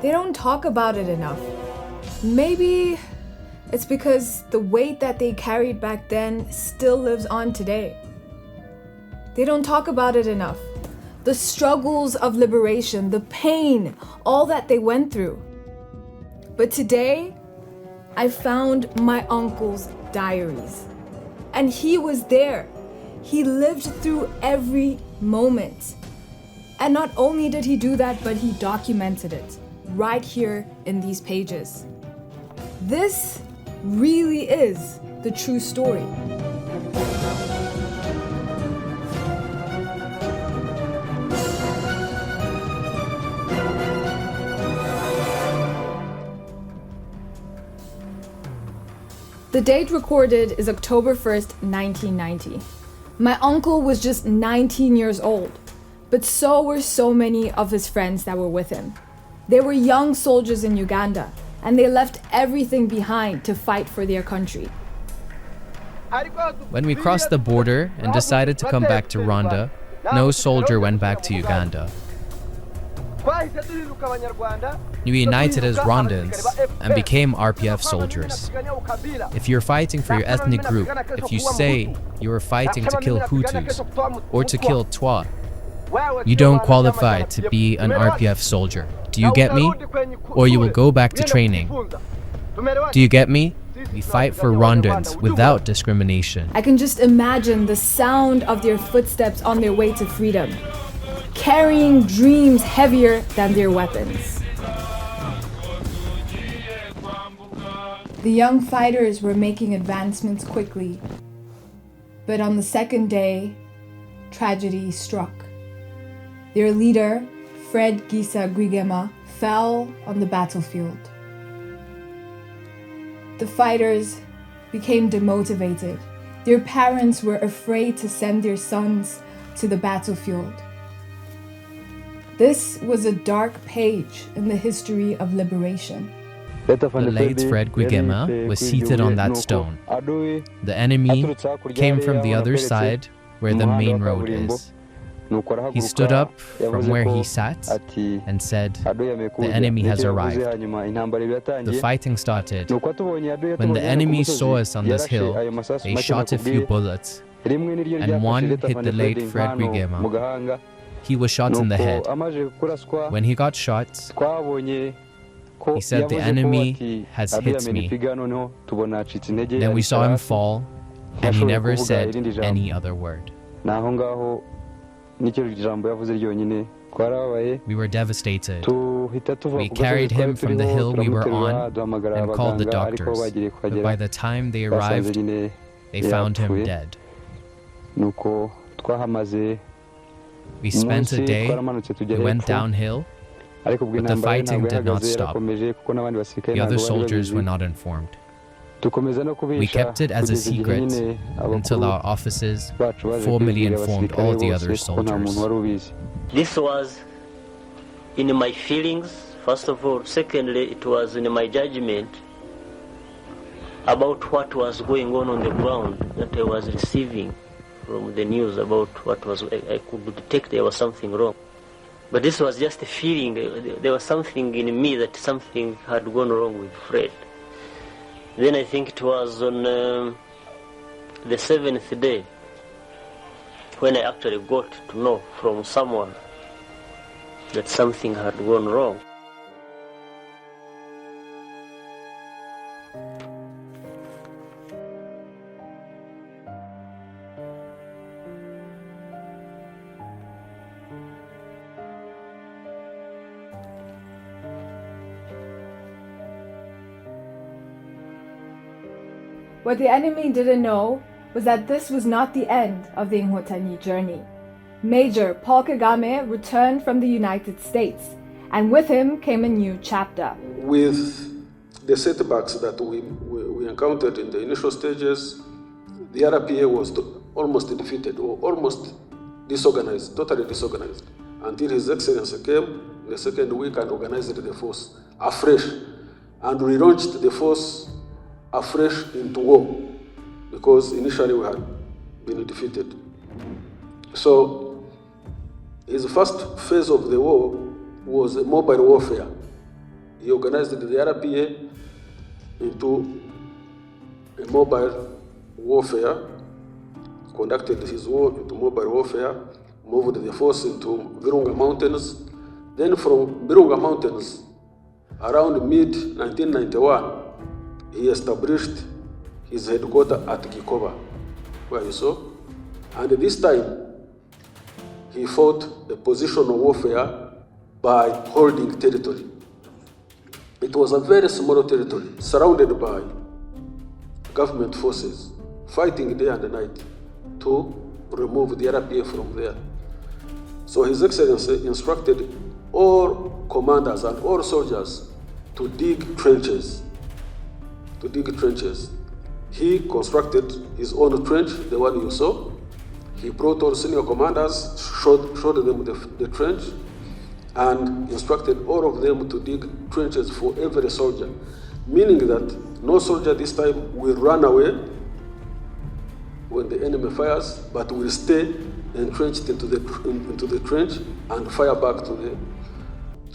They don't talk about it enough. Maybe it's because the weight that they carried back then still lives on today. They don't talk about it enough. The struggles of liberation, the pain, all that they went through. But today, I found my uncle's diaries. And he was there. He lived through every moment. And not only did he do that, but he documented it right here in these pages. This really is the true story. The date recorded is October 1st, 1990. My uncle was just 19 years old, but so were so many of his friends that were with him. They were young soldiers in Uganda, and they left everything behind to fight for their country. When we crossed the border and decided to come back to Rwanda, no soldier went back to Uganda. We united as Rwandans and became RPF soldiers. If you're fighting for your ethnic group, if you say you are fighting to kill Hutus or to kill Twa, you don't qualify to be an RPF soldier. Do you get me? Or you will go back to training. Do you get me? We fight for Rwandans without discrimination. I can just imagine the sound of their footsteps on their way to freedom, carrying dreams heavier than their weapons. The young fighters were making advancements quickly, but on the second day, tragedy struck. Their leader, Fred Gisa Gwigema, fell on the battlefield. The fighters became demotivated. Their parents were afraid to send their sons to the battlefield. This was a dark page in the history of liberation. The late Fred Gwigema was seated on that stone. The enemy came from the other side where the main road is. He stood up from where he sat and said, "The enemy has arrived." The fighting started. When the enemy saw us on this hill, they shot a few bullets, and one hit the late Fred Gwigema. He was shot in the head. When he got shot, he said, "The enemy has hit me." Then we saw him fall, and he never said any other word. We were devastated. We carried him from the hill we were on and called the doctors. But by the time they arrived, they found him dead. We spent a day, we went downhill, but the fighting did not stop. The other soldiers were not informed. We kept it as a secret until our officers formally informed all the other soldiers. This was in my feelings, first of all. Secondly, it was in my judgment about what was going on the ground that I was receiving from the news about what was, I could detect there was something wrong. But this was just a feeling. There was something in me that something had gone wrong with Fred. Then I think it was on the 7th day when I actually got to know from someone that something had gone wrong. What the enemy didn't know was that this was not the end of the Inkotanyi journey. Major Paul Kagame returned from the United States, and with him came a new chapter. With the setbacks that we encountered in the initial stages, the RPA was almost defeated or almost disorganized, totally disorganized, until His Excellency came in the second week and organized the force afresh and relaunched the force afresh into war, because initially we had been defeated. So his first phase of the war was a mobile warfare, he organized the RPA into a mobile warfare, conducted his war into mobile warfare, moved the force into Virunga Mountains. Then from Virunga Mountains, around mid-1991, he established his headquarters at Gikoba, where you saw. And this time, he fought a positional warfare by holding territory. It was a very small territory, surrounded by government forces, fighting day and night to remove the RPA from there. So His Excellency instructed all commanders and all soldiers to dig trenches. He constructed his own trench, the one you saw. He brought all senior commanders, showed them the trench, and instructed all of them to dig trenches for every soldier, meaning that no soldier this time will run away when the enemy fires, but will stay entrenched into the trench and fire back to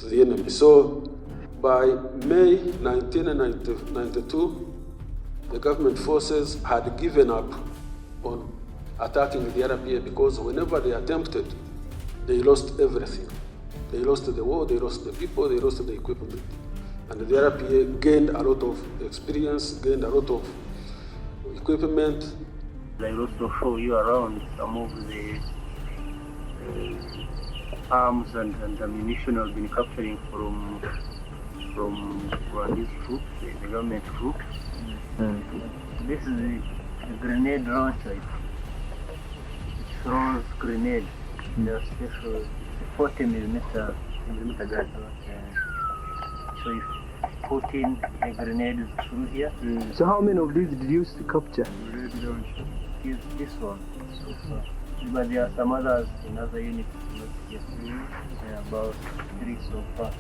the enemy. So by May 1992, the government forces had given up on attacking the RPA because whenever they attempted, they lost everything. They lost the war, they lost the people, they lost the equipment. And the RPA gained a lot of experience, gained a lot of equipment. I also show you around some of the arms and ammunition have been capturing from Rwandese troops, the government troops. This is a grenade launcher. It throws grenade. They're special 40 millimeter gun. So you put in a grenade through here. So how many of these did you use to capture? Is this one so far. But there are some others in other units. Yes. There are about 3 so far.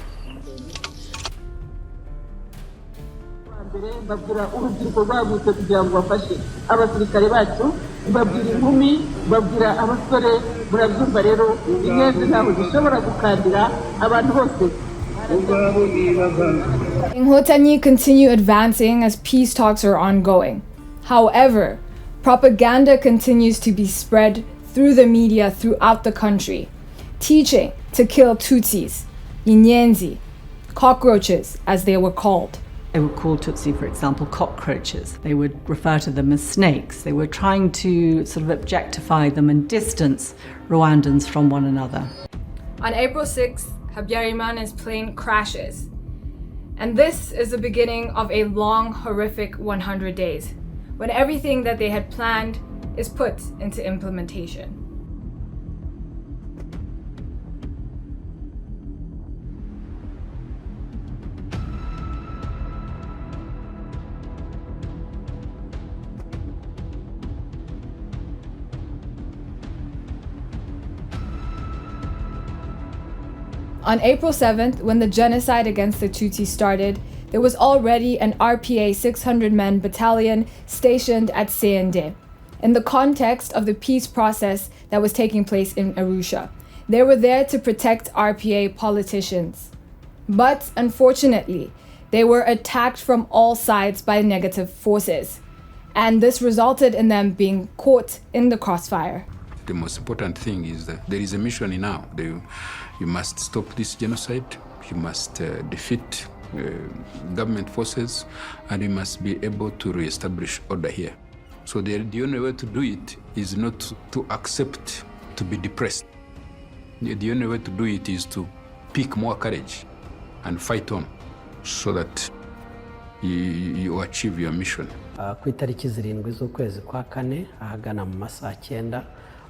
babwira urubyiruko rwagutse kugira ngo bafashe abasirikare bacu, babwira inkumi, babwira abasore, murabyumva rero inyenzi ntabwo zishobora gukandira abantu bose. Inhotanyi continue advancing as peace talks are ongoing. However, propaganda continues to be spread through the media throughout the country, teaching to kill Tutsis, Inyenzi, cockroaches as they were called. They would call Tutsi, for example, cockroaches. They would refer to them as snakes. They were trying to sort of objectify them and distance Rwandans from one another. On April 6th, Habyarimana's plane crashes. And this is the beginning of a long, horrific 100 days, when everything that they had planned is put into implementation. On April 7th, when the genocide against the Tutsi started, there was already an RPA 600-man battalion stationed at Seende, in the context of the peace process that was taking place in Arusha. They were there to protect RPA politicians. But unfortunately, they were attacked from all sides by negative forces, and this resulted in them being caught in the crossfire. The most important thing is that there is a mission now. You must stop this genocide, you must defeat government forces, and you must be able to re-establish order here. So the only way to do it is not to accept to be depressed. The only way to do it is to pick more courage and fight on so that you achieve your mission. Ku itariki 7 z'ukwezi kwa kane ahagana mu masaha 9,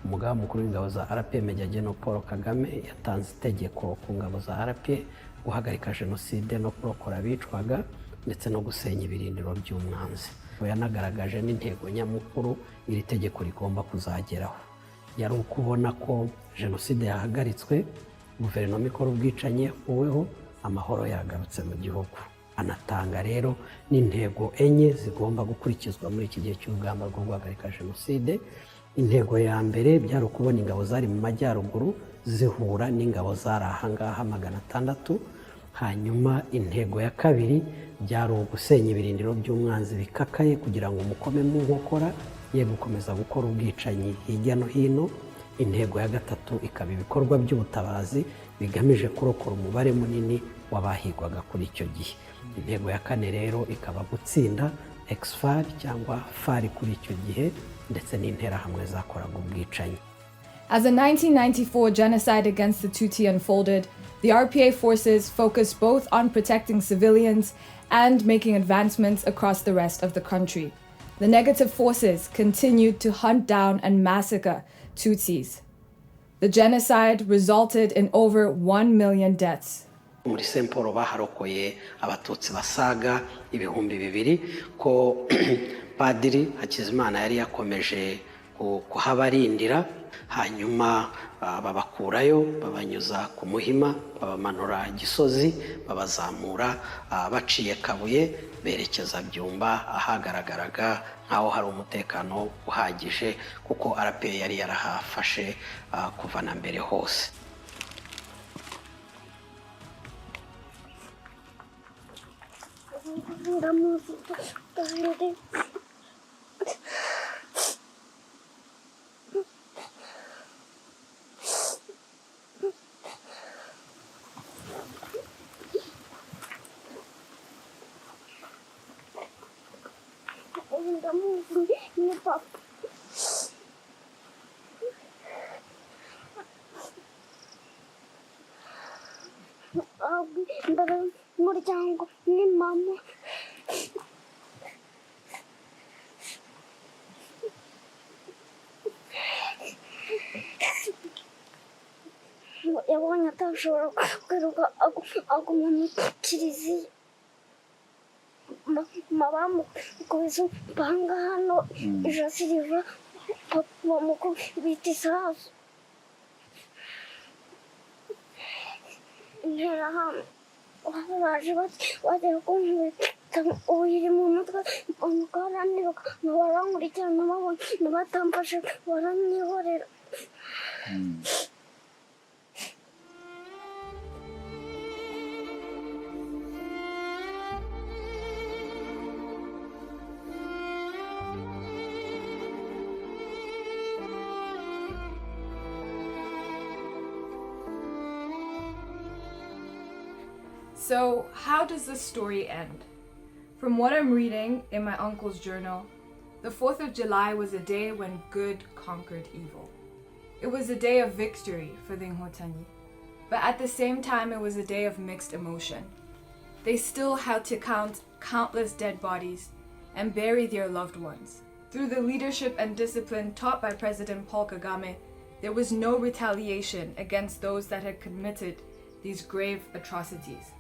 umugaba mukuru w'ingabo za RPA Major General Paul Kagame yatanze itegeko ku ngabo za RPA guhagarika jenoside no kurokora abicwaga ndetse no gusenya ibirindiro by'umwanzi. Yanagaragaje n'intego nyamukuru iri tegeko rigomba kuzageraho. Yari ukubona ko jenoside yahagaritswe, guverinoma ikora ubwicanyi yakuweho, amahoro yagarutse mu gihugu. Anatanga rero n'intego enye zigomba gukurikizwa muri iki gihe cy'urugamba rwo guhagarika jenoside. Intego ya mbere byari ukubona ingabo zari mu majyaruguru zihura n'ingabo zari ahangaha 600 hanyuma intego ya kabiri byari ugusenya ibirindiro by'umwanzi bikakaye kugira ngo mukome mu nkokora ye gukomeza gukora ubwicanyi hirya no hino. Intego ya gatatu ikaba ibikorwa by'ubutabazi bigamije kurokora umubare munini w'abahigwaga kuri icyo gihe. Intego ya kane rero ikaba gutsinda ex-FAR cyangwa FAR kuri icyo gihe ndetse n'interahamwe zakoraga ubwicanyi. As the 1994 genocide against the Tutsi unfolded, the RPA forces focused both on protecting civilians and making advancements across the rest of the country. The negative forces continued to hunt down and massacre Tutsis. The genocide resulted in over 1 million deaths. Muri Semporo baharokoye abatutsi basaga ibihumbi 200 ko Padiri Hakizimana yari yakomeje kuhabarindira, hanyuma babakurayo babanyuza ku Muhima, babamanura Gisozi, babazamura baciye Kabuye berekeza Byumba ahagaragaraga nkaho hari umutekano uhagije kuko RPA yari yarahafashe kuva na mbere hose. Umuryango ni mama. Yabonye atashobora kwiruka aguma mu kiliziya. Bamukubise banga hano ijosi riva bamukubita isasu. Interahamwe baje bagera kunkubita ubuhiri mu mutwe bamukaraniruka barankurikirana babona batamfashe baranyihorera. So, how does this story end? From what I'm reading in my uncle's journal, the 4th of July was a day when good conquered evil. It was a day of victory for the Inhotanyi, but at the same time it was a day of mixed emotion. They still had to count countless dead bodies and bury their loved ones. Through the leadership and discipline taught by President Paul Kagame, there was no retaliation against those that had committed these grave atrocities.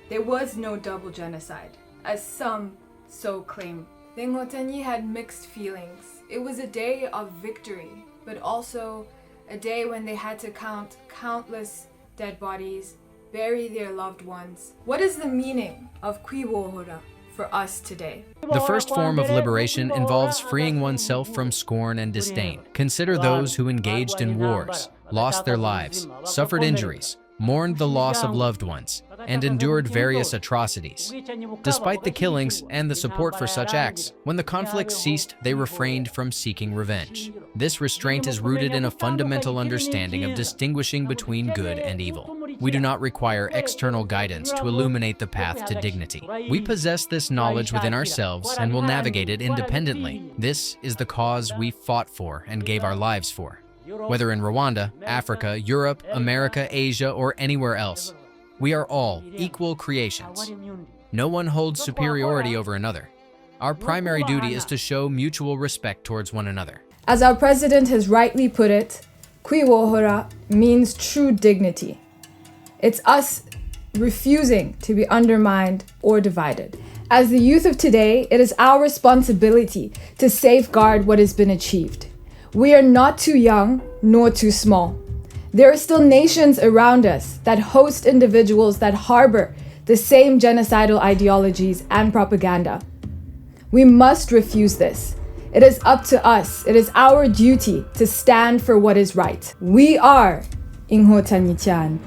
There was no double genocide, as some so claim. The Inhotanyi had mixed feelings. It was a day of victory, but also a day when they had to count countless dead bodies, bury their loved ones. What is the meaning of Kwibohora for us today? The first form of liberation involves freeing oneself from scorn and disdain. Consider those who engaged in wars, lost their lives, suffered injuries, mourned the loss of loved ones, and endured various atrocities. Despite the killings and the support for such acts, when the conflict ceased, they refrained from seeking revenge. This restraint is rooted in a fundamental understanding of distinguishing between good and evil. We do not require external guidance to illuminate the path to dignity. We possess this knowledge within ourselves and will navigate it independently. This is the cause we fought for and gave our lives for. Whether in Rwanda, Africa, Europe, America, Asia, or anywhere else, we are all equal creations. No one holds superiority over another. Our primary duty is to show mutual respect towards one another. As our president has rightly put it, Kwibohora means true dignity. It's us refusing to be undermined or divided. As the youth of today, it is our responsibility to safeguard what has been achieved. We are not too young nor too small. There are still nations around us that host individuals that harbor the same genocidal ideologies and propaganda. We must refuse this. It is up to us. It is our duty to stand for what is right. We are Inhotanyi Chan.